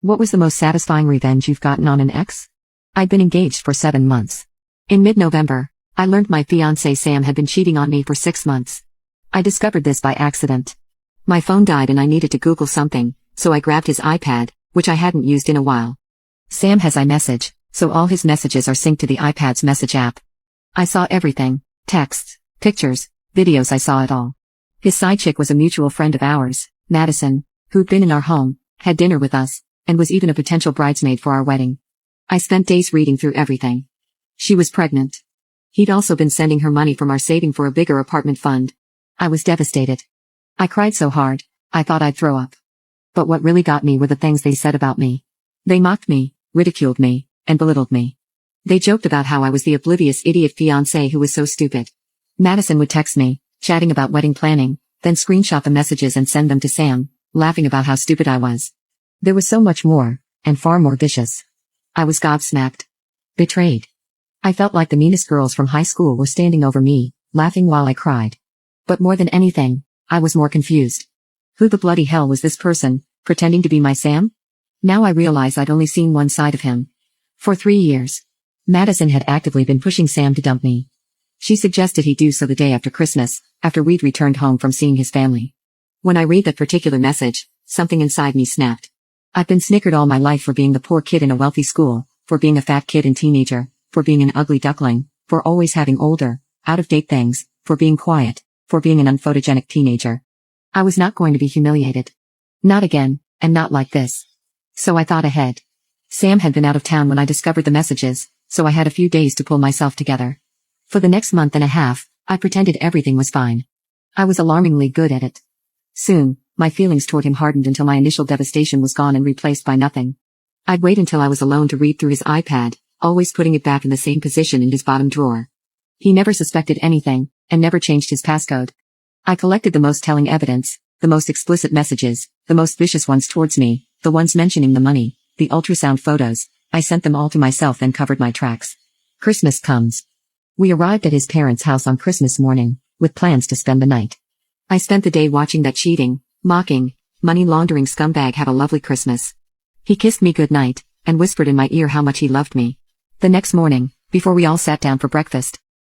What was the most satisfying revenge you've gotten on an ex? I'd been engaged for 7 months. In mid-November, I learned my fiancé Sam had been cheating on me for 6 months. I discovered this by accident. My phone died and I needed to Google something, so I grabbed his iPad, which I hadn't used in a while. Sam has iMessage, so all his messages are synced to the iPad's message app. I saw everything: texts, pictures, videos. I saw it all. His side chick was a mutual friend of ours, Madison, who'd been in our home, had dinner with us, and was even a potential bridesmaid for our wedding. I spent days reading through everything. She was pregnant. He'd also been sending her money from our saving for a bigger apartment fund. I was devastated. I cried so hard, I thought I'd throw up. But what really got me were the things they said about me. They mocked me, ridiculed me, and belittled me. They joked about how I was the oblivious idiot fiancé who was so stupid. Madison would text me, chatting about wedding planning, then screenshot the messages and send them to Sam, laughing about how stupid I was. There was so much more, and far more vicious. I was gobsmacked. Betrayed. I felt like the meanest girls from high school were standing over me, laughing while I cried. But more than anything, I was more confused. Who the bloody hell was this person, pretending to be my Sam? Now I realize I'd only seen one side of him. For 3 years, Madison had actively been pushing Sam to dump me. She suggested he do so the day after Christmas, after we'd returned home from seeing his family. When I read that particular message, something inside me snapped. I've been snickered all my life for being the poor kid in a wealthy school, for being a fat kid and teenager, for being an ugly duckling, for always having older, out-of-date things, for being quiet, for being an unphotogenic teenager. I was not going to be humiliated. Not again, and not like this. So I thought ahead. Sam had been out of town when I discovered the messages, so I had a few days to pull myself together. For the next month and a half, I pretended everything was fine. I was alarmingly good at it. Soon, my feelings toward him hardened until my initial devastation was gone and replaced by nothing. I'd wait until I was alone to read through his iPad, always putting it back in the same position in his bottom drawer. He never suspected anything, and never changed his passcode. I collected the most telling evidence, the most explicit messages, the most vicious ones towards me, the ones mentioning the money, the ultrasound photos. I sent them all to myself, then covered my tracks. Christmas comes. We arrived at his parents' house on Christmas morning, with plans to spend the night. I spent the day watching that cheating, mocking, money-laundering scumbag have a lovely Christmas. He kissed me goodnight, and whispered in my ear how much he loved me. The next morning, before we all sat down for breakfast,